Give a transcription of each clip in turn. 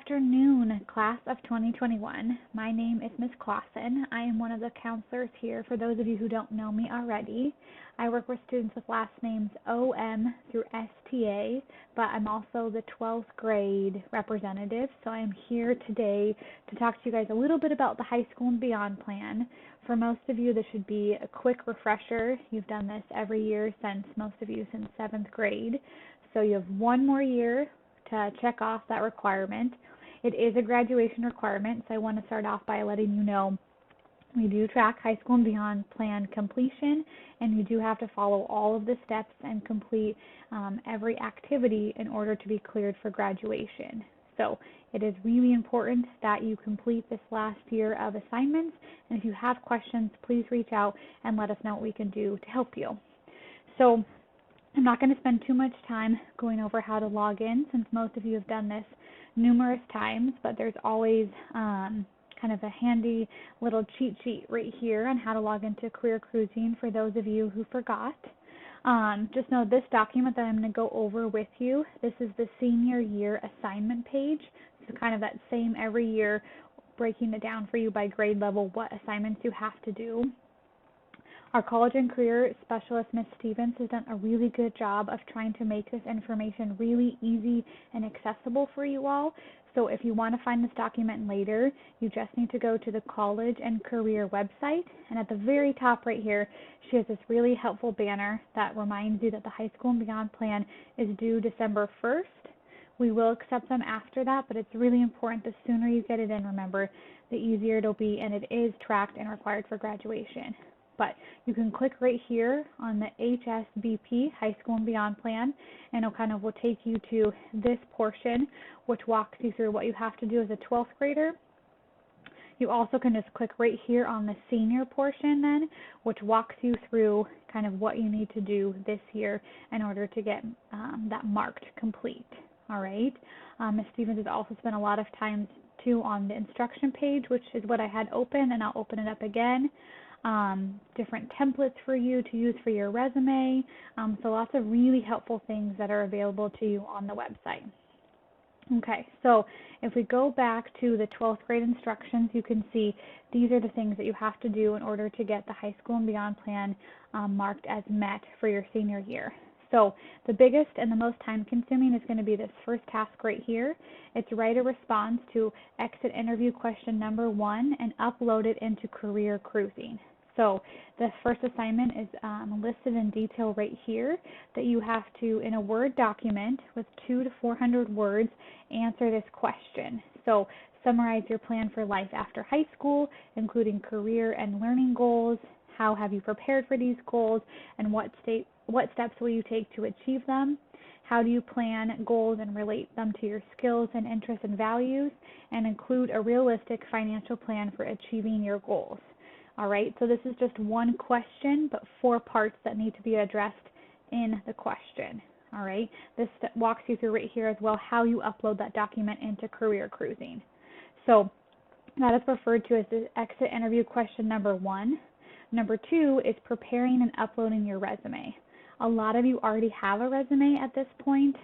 afternoon, class of 2021. My name is Miss Clausen. I am one of the counselors here. For those of you who don't know me already, I work with students with last names OM through STA, but I'm also the 12th grade representative, so I am here today to talk to you guys a little bit about the High School and Beyond plan. For most of you, this should be a quick refresher. You've done this every year most of you since 7th grade, so you have one more year to check off that requirement. It is a graduation requirement, so I want to start off by letting you know we do track High School and Beyond plan completion, and you do have to follow all of the steps and complete every activity in order to be cleared for graduation. So it is really important that you complete this last year of assignments, and if you have questions, please reach out and let us know what we can do to help you. So I'm not going to spend too much time going over how to log in since most of you have done this numerous times, but there's always kind of a handy little cheat sheet right here on how to log into Career Cruising for those of you who forgot. Just know this document that I'm going to go over with you, this is the senior year assignment page. So kind of that same every year, breaking it down for you by grade level, what assignments you have to do. Our College and Career Specialist, Ms. Stevens, has done a really good job of trying to make this information really easy and accessible for you all. So if you want to find this document later, you just need to go to the College and Career website, and at the very top right here, she has this really helpful banner that reminds you that the High School and Beyond plan is due December 1st. We will accept them after that, but it's really important the sooner you get it in, remember, the easier it'll be, and it is tracked and required for graduation. But you can click right here on the HSBP, High School and Beyond plan, and it will take you to this portion, which walks you through what you have to do as a 12th grader. You also can just click right here on the senior portion then, which walks you through kind of what you need to do this year in order to get that marked complete. All right. Ms. Stevens has also spent a lot of time too on the instruction page, which is what I had open, and I'll open it up again. Different templates for you to use for your resume, so lots of really helpful things that are available to you on the website. Okay, so if we go back to the 12th grade instructions, you can see these are the things that you have to do in order to get the High School and Beyond plan marked as met for your senior year. So the biggest and the most time-consuming is going to be this first task right here. It's write a response to exit interview question number 1 and upload it into Career Cruising. So the first assignment is listed in detail right here that you have to, in a Word document with 200 to 400 words, answer this question. So summarize your plan for life after high school, including career and learning goals. How have you prepared for these goals, and what steps will you take to achieve them? How do you plan goals and relate them to your skills and interests and values, and include a realistic financial plan for achieving your goals. All right, so this is just one question, but 4 parts that need to be addressed in the question. All right, this walks you through right here as well how you upload that document into Career Cruising. So that is referred to as the exit interview question number 1. Number 2 is preparing and uploading your resume. A lot of you already have a resume at this point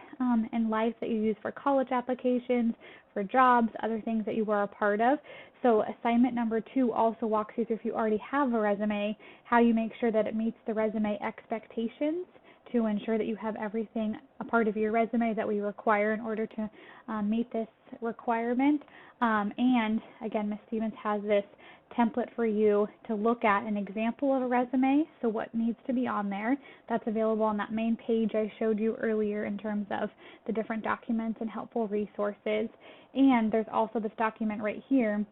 in life that you use for college applications, for jobs, other things that you were a part of. So assignment number 2 also walks you through, if you already have a resume, how you make sure that it meets the resume expectations to ensure that you have everything a part of your resume that we require in order to meet this requirement. And again, Ms. Stevens has this template for you to look at an example of a resume, so what needs to be on there. That's available on that main page I showed you earlier in terms of the different documents and helpful resources. And there's also this document right here,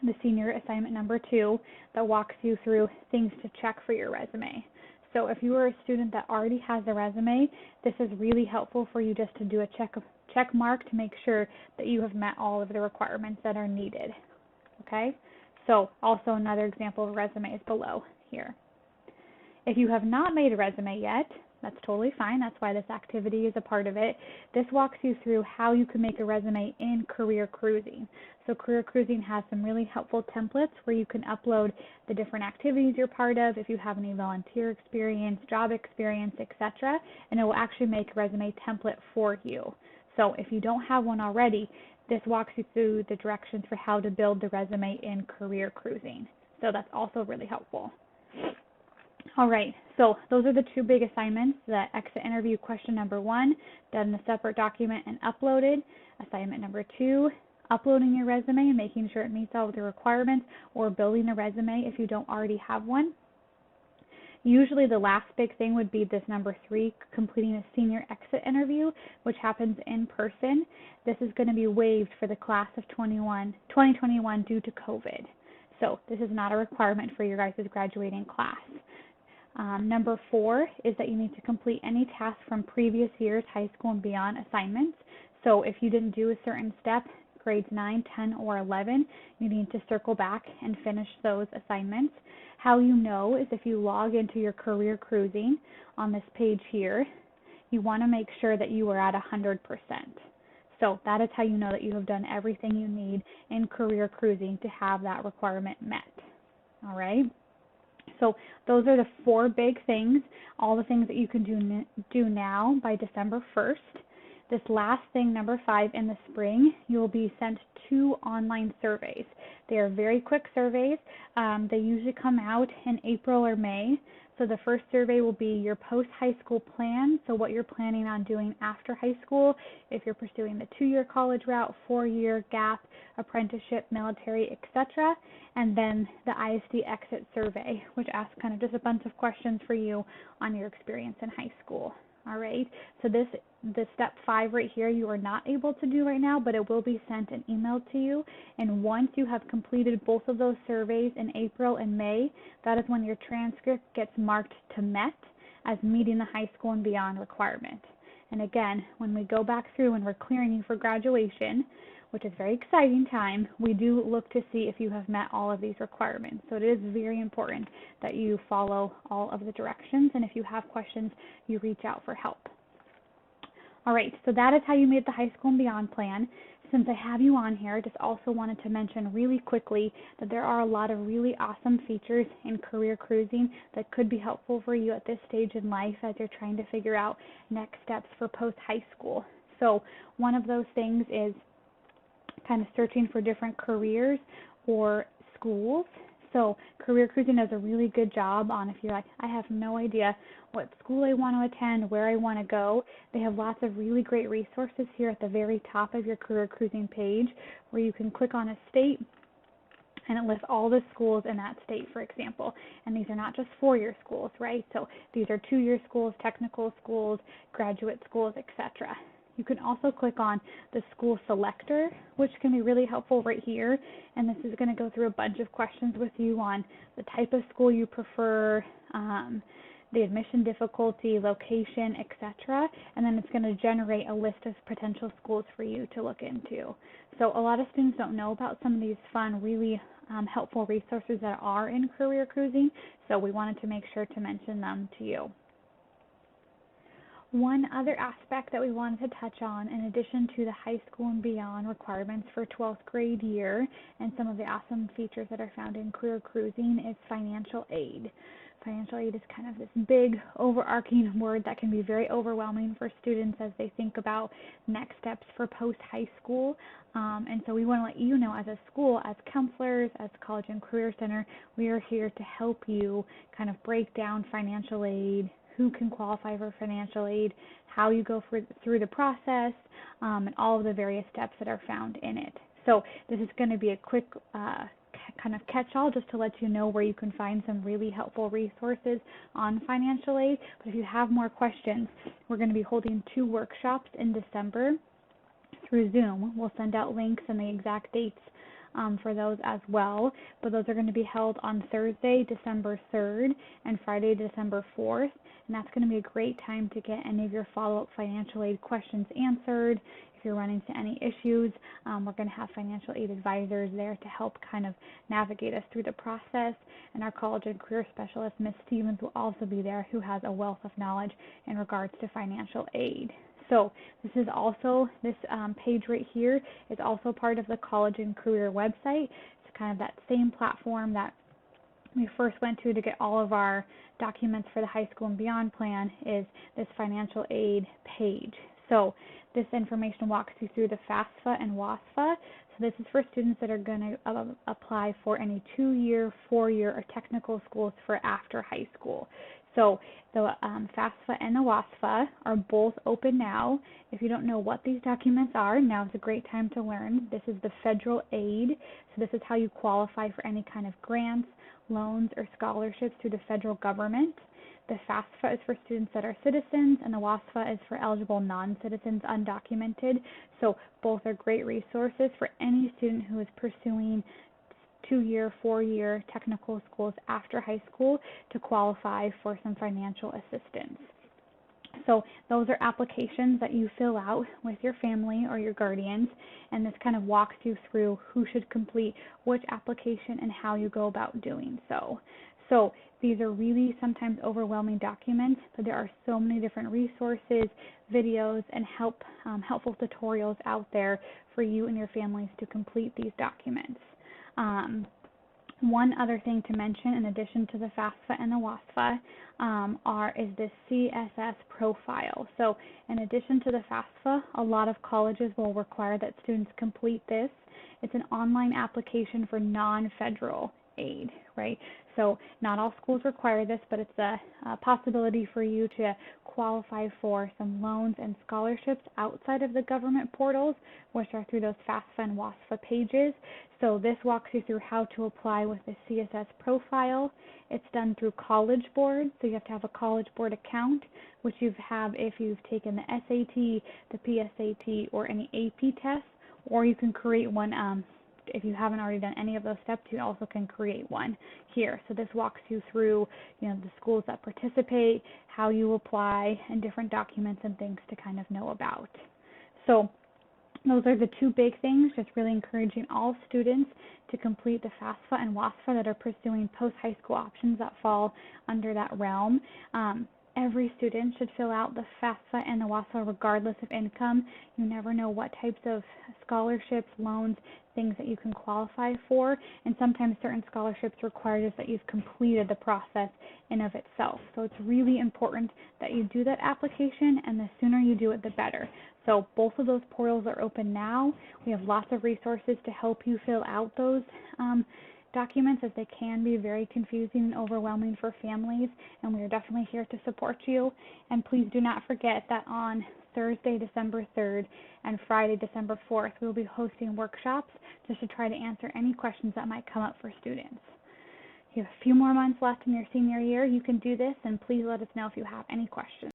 the senior assignment number 2, that walks you through things to check for your resume. So if you are a student that already has a resume, this is really helpful for you just to do a check mark to make sure that you have met all of the requirements that are needed. Okay? So also another example of a resume is below here. If you have not made a resume yet, that's totally fine. That's why this activity is a part of it. This walks you through how you can make a resume in Career Cruising. So Career Cruising has some really helpful templates where you can upload the different activities you're part of, if you have any volunteer experience, job experience, etc., and it will actually make a resume template for you. So if you don't have one already, this walks you through the directions for how to build the resume in career cruising. So that's also really helpful. All right, so those are the two big assignments: the exit interview question number 1, done in a separate document and uploaded. Assignment number 2, uploading your resume and making sure it meets all of the requirements, or building a resume if you don't already have one. Usually the last big thing would be this number 3, completing a senior exit interview, which happens in person. This is going to be waived for the class of 2021 due to COVID. So this is not a requirement for your guys' graduating class. Number 4 is that you need to complete any tasks from previous years' high school and beyond assignments. So if you didn't do a certain step, grades 9, 10, or 11, you need to circle back and finish those assignments. How you know is if you log into your career cruising on this page here, you want to make sure that you are at 100%. So that is how you know that you have done everything you need in career cruising to have that requirement met. All right? So those are the 4 big things, all the things that you can do now by December 1st. This last thing, number 5, in the spring, you will be sent 2 online surveys. They are very quick surveys. They usually come out in April or May. So the first survey will be your post-high school plan, so what you're planning on doing after high school, if you're pursuing the 2-year college route, 4-year gap, apprenticeship, military, etc. And then the ISD exit survey, which asks kind of just a bunch of questions for you on your experience in high school. All right, so the step 5 right here you are not able to do right now, but it will be sent and emailed to you. And once you have completed both of those surveys in April and May, that is when your transcript gets marked to met as meeting the high school and beyond requirement. And again, when we go back through and we're clearing you for graduation, which is a very exciting time, we do look to see if you have met all of these requirements. So it is very important that you follow all of the directions, and if you have questions, you reach out for help. All right, so that is how you made the high school and beyond plan. Since I have you on here, I just also wanted to mention really quickly that there are a lot of really awesome features in career cruising that could be helpful for you at this stage in life as you're trying to figure out next steps for post-high school. So one of those things is kind of searching for different careers or schools. So career cruising does a really good job on if you're like, I have no idea what school I want to attend, where I want to go. They have lots of really great resources here at the very top of your career cruising page where you can click on a state and it lists all the schools in that state, for example. And these are not just 4-year schools, right? So these are 2-year schools, technical schools, graduate schools, etc. You can also click on the school selector, which can be really helpful right here. And this is going to go through a bunch of questions with you on the type of school you prefer, the admission difficulty, location, etc. And then it's going to generate a list of potential schools for you to look into. So a lot of students don't know about some of these fun, really helpful resources that are in career cruising. So we wanted to make sure to mention them to you. One other aspect that we wanted to touch on, in addition to the high school and beyond requirements for 12th grade year and some of the awesome features that are found in career cruising, is financial aid. Financial aid is kind of this big overarching word that can be very overwhelming for students as they think about next steps for post-high school. And so we want to let you know, as a school, as counselors, as College and Career Center, we are here to help you kind of break down financial aid, who can qualify for financial aid, how you go through the process, and all of the various steps that are found in it. So this is going to be a quick kind of catch-all just to let you know where you can find some really helpful resources on financial aid. But if you have more questions, we're going to be holding 2 workshops in December through Zoom. We'll send out links and the exact dates for those as well, but those are going to be held on Thursday, December 3rd, and Friday, December 4th, and that's going to be a great time to get any of your follow-up financial aid questions answered. If you're running into any issues, we're going to have financial aid advisors there to help kind of navigate us through the process, and our college and career specialist, Ms. Stevens, will also be there, who has a wealth of knowledge in regards to financial aid. So this is also, this page right here is also part of the College and Career website. It's kind of that same platform that we first went to get all of our documents for the high school and beyond plan, is this financial aid page. So this information walks you through the FAFSA and WASFA. So this is for students that are going to apply for any 2-year, 4-year, or technical schools for after high school. So the FAFSA and the WASFA are both open now. If you don't know what these documents are, now is a great time to learn. This is the federal aid. So this is how you qualify for any kind of grants, loans, or scholarships through the federal government. The FAFSA is for students that are citizens, and the WASFA is for eligible non-citizens, undocumented. So both are great resources for any student who is pursuing 2-year, 4-year technical schools after high school to qualify for some financial assistance. So those are applications that you fill out with your family or your guardians, and this kind of walks you through who should complete which application and how you go about doing so. So these are really sometimes overwhelming documents, but there are so many different resources, videos, and helpful tutorials out there for you and your families to complete these documents. One other thing to mention, in addition to the FAFSA and the WASFA, is this CSS profile. So in addition to the FAFSA, a lot of colleges will require that students complete this. It's an online application for non-federal aid, right? So not all schools require this, but it's a possibility for you to qualify for some loans and scholarships outside of the government portals, which are through those FAFSA and WASFA pages. So this walks you through how to apply with the CSS profile. It's done through College Board, so you have to have a College Board account, which you have if you've taken the SAT, the PSAT, or any AP tests, or you can create one. If you haven't already done any of those steps, you also can create one here. So this walks you through, the schools that participate, how you apply, and different documents and things to kind of know about. So those are the two big things, just really encouraging all students to complete the FAFSA and WASFA that are pursuing post-high school options that fall under that realm. Every student should fill out the FAFSA and the WASFA regardless of income. You never know what types of scholarships, loans, things that you can qualify for, and sometimes certain scholarships require just that you've completed the process in of itself. So it's really important that you do that application, and the sooner you do it, the better. So both of those portals are open now. We have lots of resources to help you fill out those documents, as they can be very confusing and overwhelming for families, and we are definitely here to support you. And please do not forget that on Thursday, December 3rd and Friday, December 4th, we will be hosting workshops just to try to answer any questions that might come up for students. You have a few more months left in your senior year. You can do this, and please let us know if you have any questions.